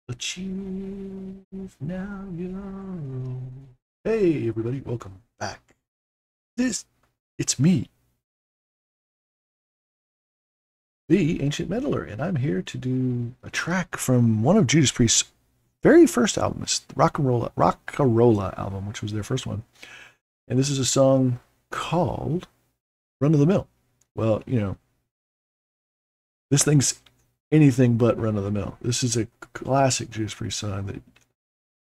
Achieve now your own. Hey everybody, welcome back. It's me, the Ancient Meddler, and I'm here to do a track from one of Judas Priest's very first albums, the Rocka Rolla album, which was their first one. And this is a song called Run of the Mill. Well, this thing's anything but run of the mill. This is a classic Judas Priest song that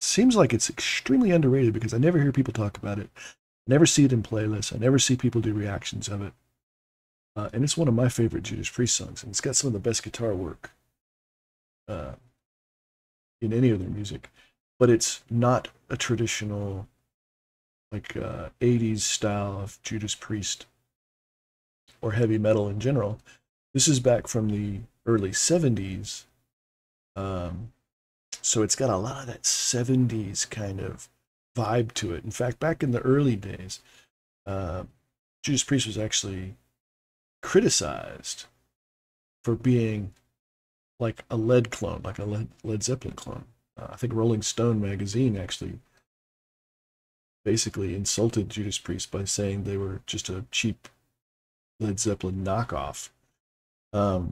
seems like it's extremely underrated because I never hear people talk about it. I never see it in playlists. I never see people do reactions of it. And it's one of my favorite Judas Priest songs, and it's got some of the best guitar work in any of their music. But it's not a traditional, 80s style of Judas Priest or heavy metal in general. This is back from the early 70s. So it's got a lot of that 70s kind of vibe to it. In fact, back in the early days, Judas Priest was actually criticized for being like a Lead clone, like a Led Zeppelin clone. I think Rolling Stone magazine actually basically insulted Judas Priest by saying they were just a cheap Led Zeppelin knockoff,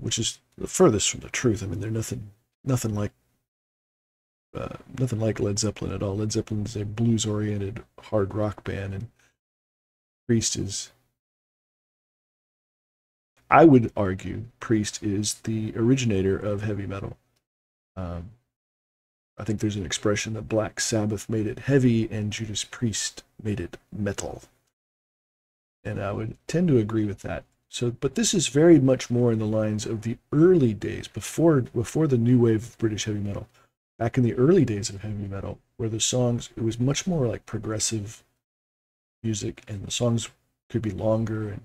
which is the furthest from the truth. I mean, they're nothing like Led Zeppelin at all. Led Zeppelin is a blues-oriented hard rock band, and Priest is, I would argue, Priest is the originator of heavy metal. I think there's an expression that Black Sabbath made it heavy and Judas Priest made it metal. And I would tend to agree with that. So, but this is very much more in the lines of the early days, before the new wave of British heavy metal. Back in the early days of heavy metal, where the songs, it was much more like progressive music, and the songs could be longer and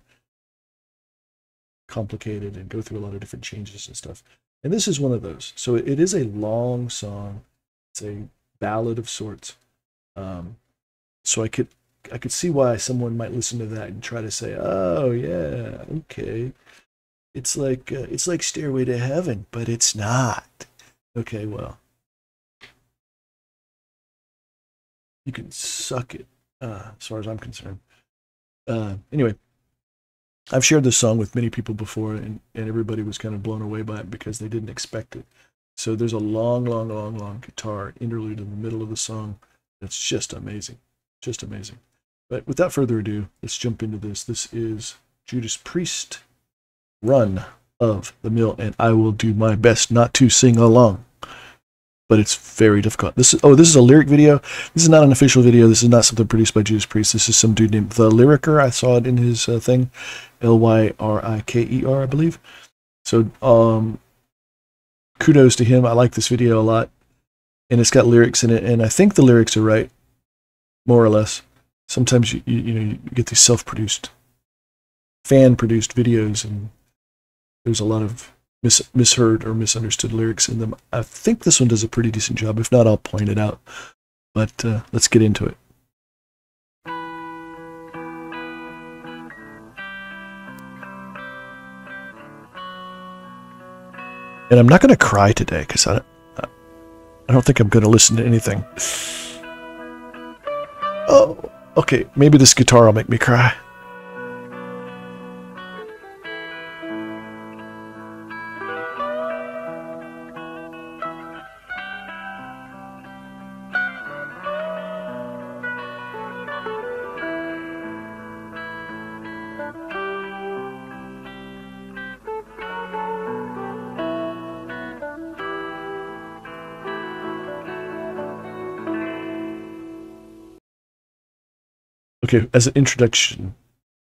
complicated and go through a lot of different changes and stuff. And this is one of those. So it is a long song. It's a ballad of sorts. So I could see why someone might listen to that and try to say, "Oh yeah, okay, it's like Stairway to Heaven, but it's not." Okay, well, you can suck it, as far as I'm concerned. Anyway, I've shared this song with many people before, and everybody was kind of blown away by it because they didn't expect it. So there's a long guitar interlude in the middle of the song that's just amazing. Just amazing. But without further ado, let's jump into this. This is Judas Priest, Run of the Mill, and I will do my best not to sing along. But it's very difficult. This is a lyric video. This is not an official video. This is not something produced by Judas Priest. This is some dude named The Lyriker. I saw it in his thing, Lyriker, I believe. So kudos to him. I like this video a lot, and it's got lyrics in it, and I think the lyrics are right, more or less. Sometimes you get these self-produced, fan-produced videos, and there's a lot of misheard or misunderstood lyrics in them. I think this one does a pretty decent job. If not, I'll point it out. But let's get into it. And I'm not going to cry today because I don't think I'm going to listen to anything. Oh, okay. Maybe this guitar will make me cry. Okay, as an introduction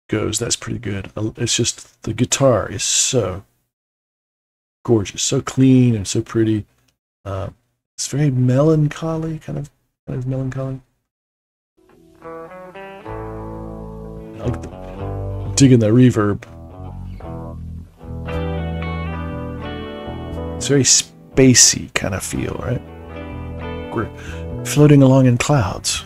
goes, that's pretty good. It's just the guitar is so gorgeous, so clean and so pretty. It's very melancholy, kind of melancholy. I'm digging that reverb. It's very spacey kind of feel, right? We're floating along in clouds.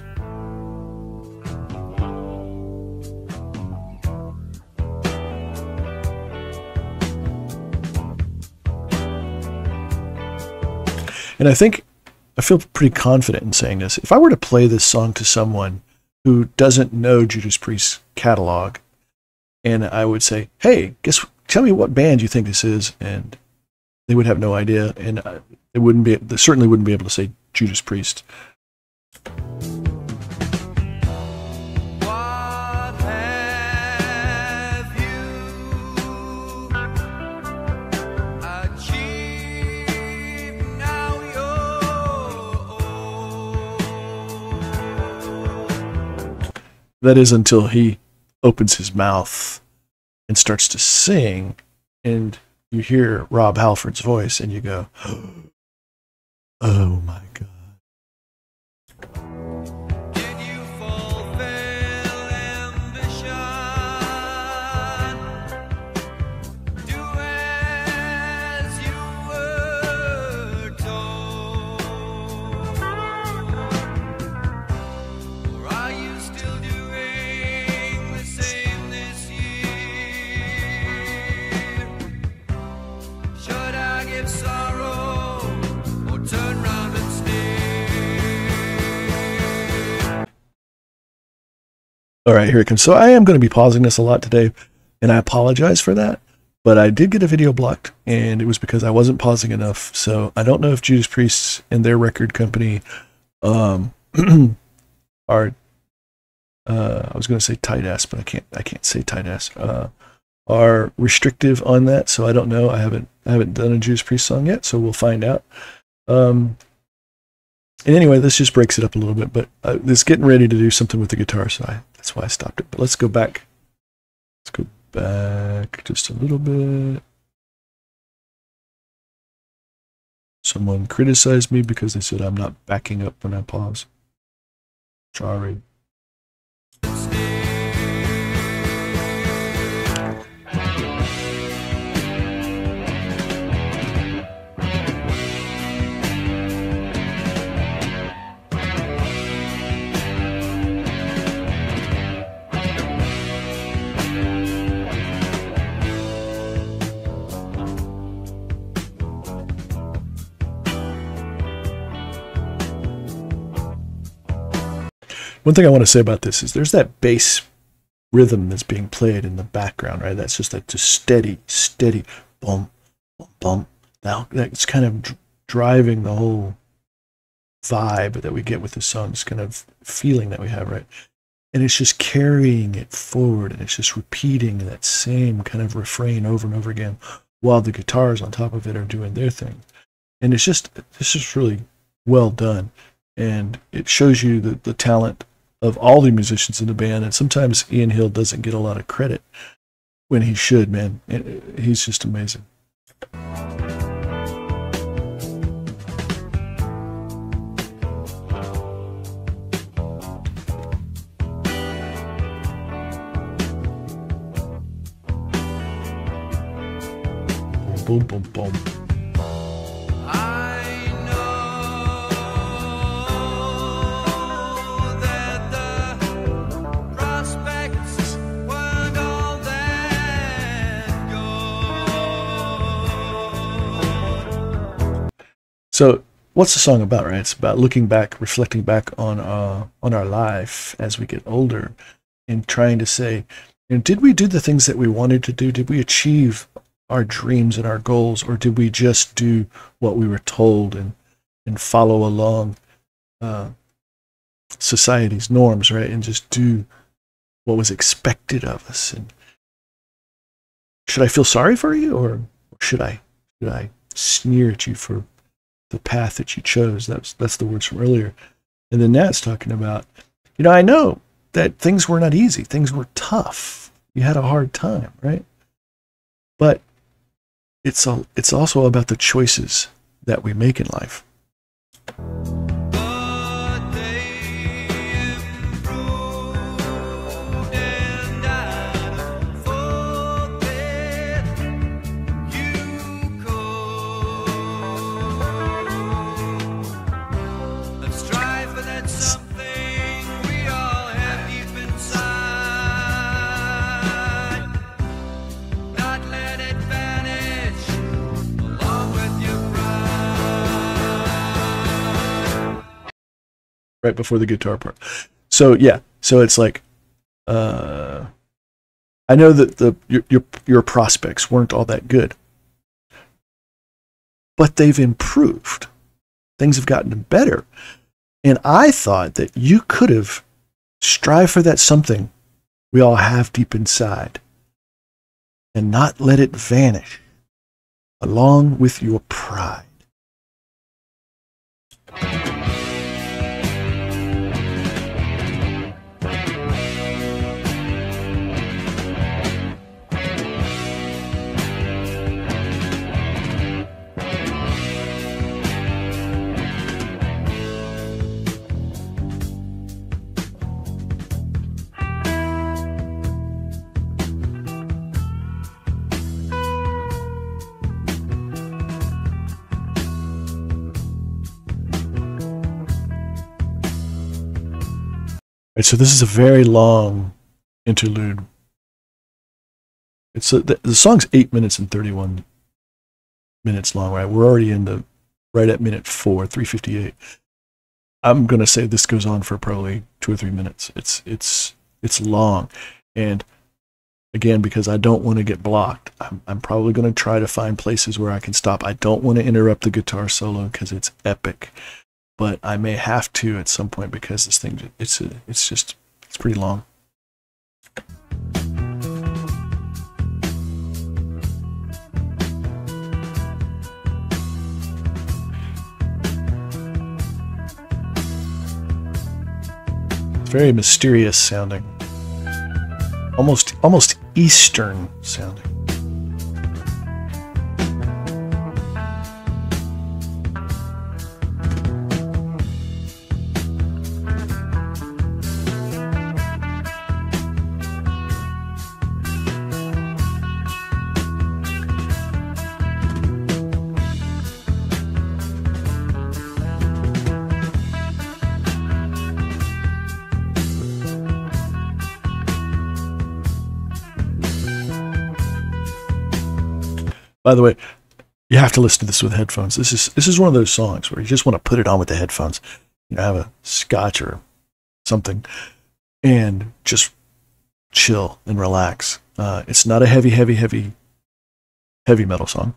And I feel pretty confident in saying this. If I were to play this song to someone who doesn't know Judas Priest's catalog, and I would say, "Hey, tell me what band you think this is," and they would have no idea, and they certainly wouldn't be able to say Judas Priest. That is until he opens his mouth and starts to sing, and you hear Rob Halford's voice, and you go, "Oh my God." Did you fulfill ambition? Do as you were told? Or are you still doing the same this year? Should I give sorrow or turn round and stare? All right, here it comes. So I am going to be pausing this a lot today, and I apologize for that. But I did get a video blocked, and it was because I wasn't pausing enough. So I don't know if Judas Priest and their record company are I was going to say tight ass, but I can't say tight ass. Are restrictive on that, so I don't know. I haven't done a Judas Priest song yet, so we'll find out. And anyway, this just breaks it up a little bit, but it's getting ready to do something with the guitar, so that's why I stopped it. But let's go back. Let's go back just a little bit. Someone criticized me because they said I'm not backing up when I pause. Sorry. One thing I want to say about this is there's that bass rhythm that's being played in the background, right? That's just like just steady, boom, boom, boom. That's kind of driving the whole vibe that we get with the song, this kind of feeling that we have, right? And it's just carrying it forward, and it's just repeating that same kind of refrain over and over again while the guitars on top of it are doing their thing. And it's just really well done. And it shows you the talent of all the musicians in the band. And sometimes Ian Hill doesn't get a lot of credit when he should, man. He's just amazing. Boom, boom, boom, boom. So what's the song about, right? It's about looking back, reflecting back on our life as we get older, and trying to say, did we do the things that we wanted to do? Did we achieve our dreams and our goals, or did we just do what we were told and follow along society's norms, right? And just do what was expected of us? And should I feel sorry for you, or should I sneer at you for the path that you chose? That's the words from earlier. And then Nat's talking about, I know that things were not easy. Things were tough. You had a hard time, right? But it's also about the choices that we make in life. right before the guitar part. So yeah, so it's like, I know that your prospects weren't all that good, but they've improved. Things have gotten better, and I thought that you could have strived for that something we all have deep inside, and not let it vanish along with your pride. Right, so this is a very long interlude. It's the song's 8 minutes and 31 minutes long, right? We're already right at minute 4, 3:58. I'm gonna say this goes on for probably 2 or 3 minutes. It's long, and again, because I don't want to get blocked, I'm probably gonna try to find places where I can stop. I don't want to interrupt the guitar solo because it's epic. But I may have to at some point because this thing, it's pretty long. It's very mysterious sounding, almost Eastern sounding. By the way, you have to listen to this with headphones. This is one of those songs where you just want to put it on with the headphones. You know, have a scotch or something, and just chill and relax. It's not a heavy metal song,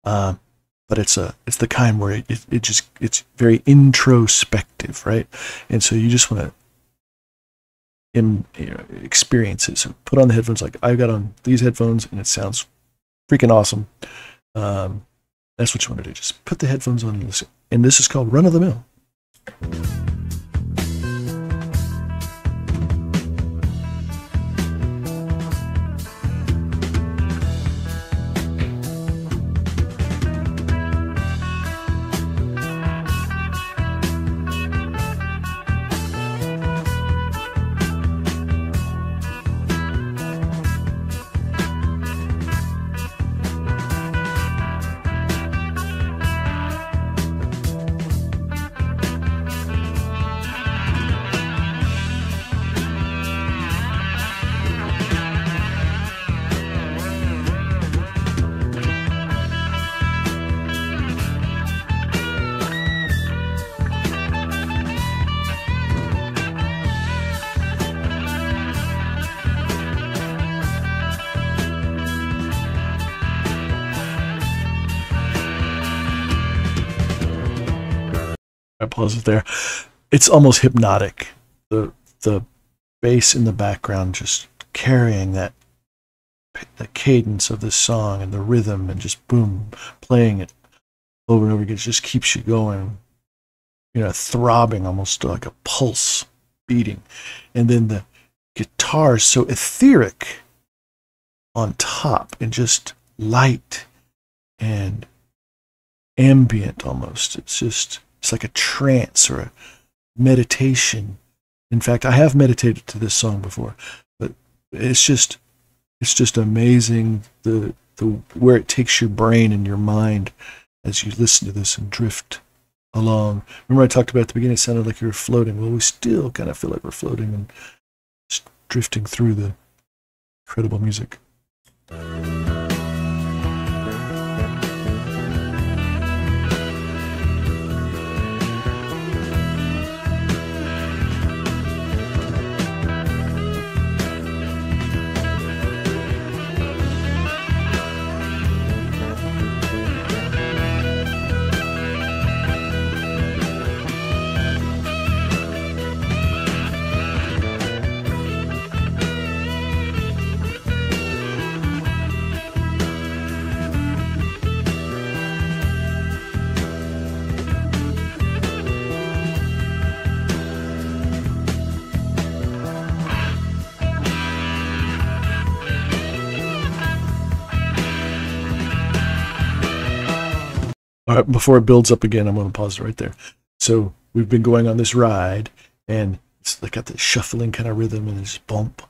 but it's the kind where it's very introspective, right? And so you just want to experience it. So put on the headphones. Like I've got on these headphones, and it sounds freaking awesome. That's what you want to do. Just put the headphones on and listen. And this is called Run of the Mill. I pause it there. It's almost hypnotic. The bass in the background just carrying the cadence of this song and the rhythm, and just boom, playing it over and over again. It just keeps you going, you know, throbbing, almost like a pulse beating. And then the guitar is so etheric on top, and just light and ambient almost. It's like a trance or a meditation. In fact, I have meditated to this song before, but it's just amazing the where it takes your brain and your mind as you listen to this and drift along. Remember I talked about at the beginning, it sounded like you were floating. Well, we still kind of feel like we're floating and just drifting through the incredible music. All right, before it builds up again, I'm going to pause it right there. So we've been going on this ride, and it's like got this shuffling kind of rhythm, and it's bump,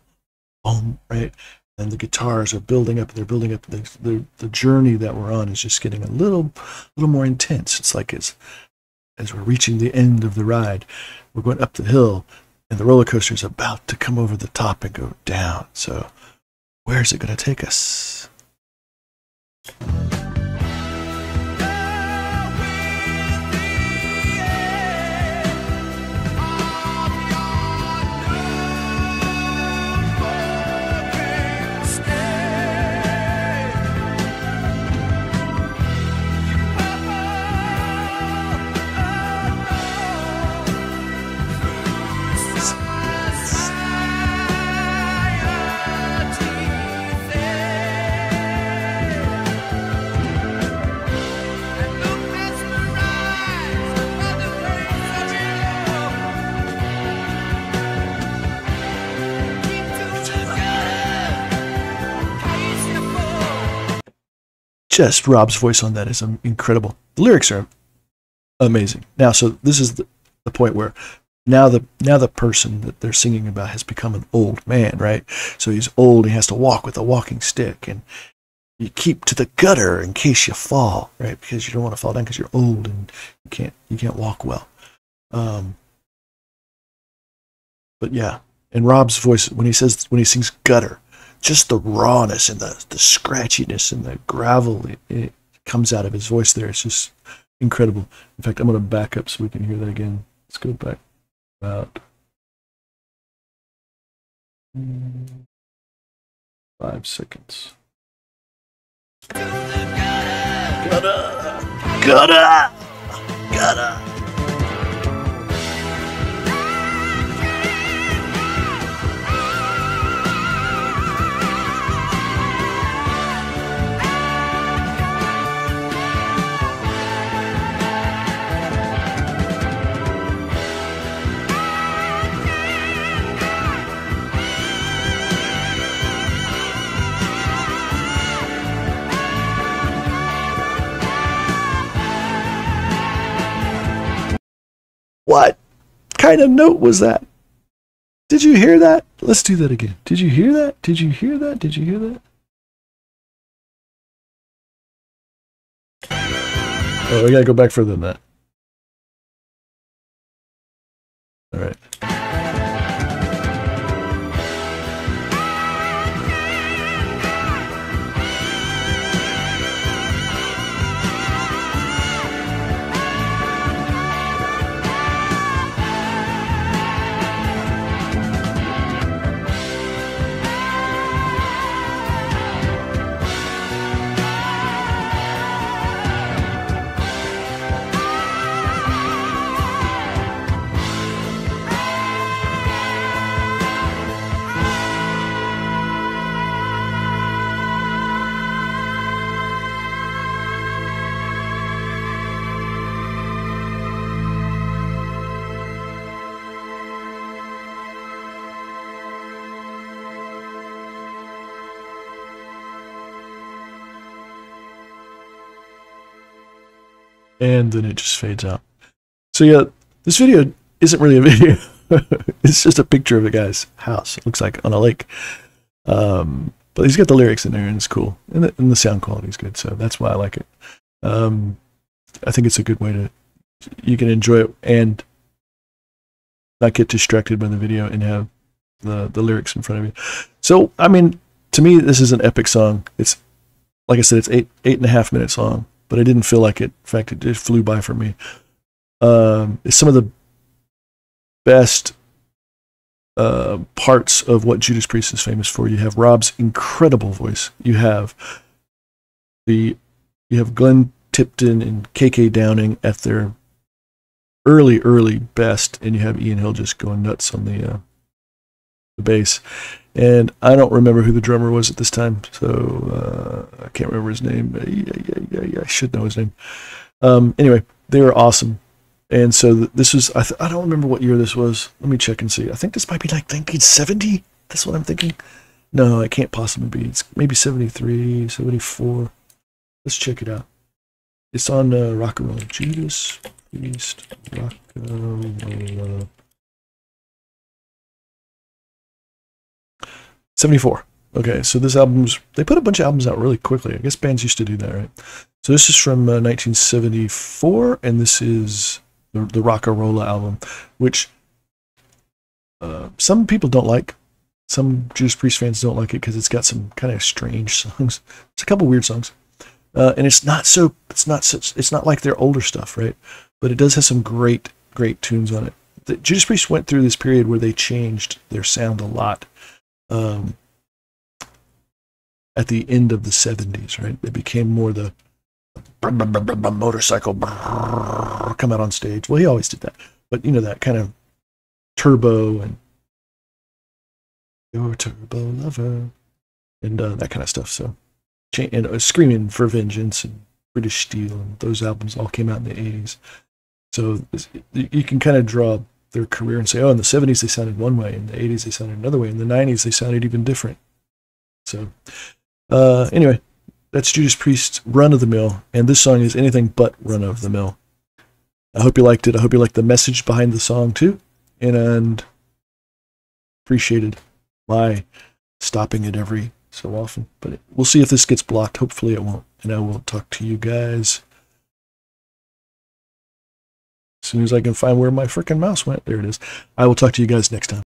boom, right? And the guitars are building up. They're building up. The journey that we're on is just getting a little more intense. It's like as we're reaching the end of the ride, we're going up the hill, and the roller coaster is about to come over the top and go down. So where's it going to take us? Just Rob's voice on that is incredible. The lyrics are amazing. Now, so this is the point where now the person that they're singing about has become an old man, right? So he's old. He has to walk with a walking stick, and you keep to the gutter in case you fall, right? Because you don't want to fall down because you're old and you can't walk well. But yeah, and Rob's voice when he sings gutter, just the rawness and the scratchiness and the gravel it comes out of his voice there. It's just incredible. In fact, I'm going to back up so we can hear that again. Let's go back about 5 seconds. Gutter. What kind of note was that? Did you hear that? Let's do that again. Did you hear that? Did you hear that? Did you hear that? Oh, we gotta go back further than that. All right. And then it just fades out. So yeah, this video isn't really a video. It's just a picture of a guy's house. It looks like on a lake. But he's got the lyrics in there, and it's cool. And the sound quality is good, so that's why I like it. I think it's a good way to, you can enjoy it and not get distracted by the video and have the lyrics in front of you. So, I mean, to me, this is an epic song. It's, like I said, it's eight and a half minutes long. But I didn't feel like it. In fact, it just flew by for me. It's some of the best parts of what Judas Priest is famous for. You have Rob's incredible voice. You have Glenn Tipton and KK Downing at their early best, and you have Ian Hill just going nuts on the bass. And I don't remember who the drummer was at this time, so I can't remember his name. I should know his name. Anyway, they were awesome. And so this was, I don't remember what year this was. Let me check and see. I think this might be like 1970. That's what I'm thinking. No, it can't possibly be. It's maybe 73, 74. Let's check it out. It's on Rocka Rolla. Judas Priest, Rocka Rolla. 74. Okay, so this album's, they put a bunch of albums out really quickly. I guess bands used to do that, right? So this is from 1974, and this is the Rocka Rolla album, which some people don't like. Some Judas Priest fans don't like it because it's got some kind of strange songs. It's a couple weird songs, and it's not like their older stuff, right? But it does have some great tunes on it. Judas Priest went through this period where they changed their sound a lot. At the end of the 70s, right? They became more the motorcycle come out on stage. Well, he always did that, but you know, that kind of turbo and your turbo lover and that kind of stuff. So, and Screaming for Vengeance and British Steel and those albums all came out in the 80s. So you can kind of draw their career and say, oh, in the 70s they sounded one way, in the 80s they sounded another way, in the 90s they sounded even different. So anyway, that's Judas Priest's Run of the Mill, and this song is anything but run of the mill. I hope you liked it. I hope you liked the message behind the song too, and appreciated my stopping it every so often. But we'll see if this gets blocked. Hopefully it won't, and I will talk to you guys as soon as I can find where my frickin' mouse went. There it is. I will talk to you guys next time.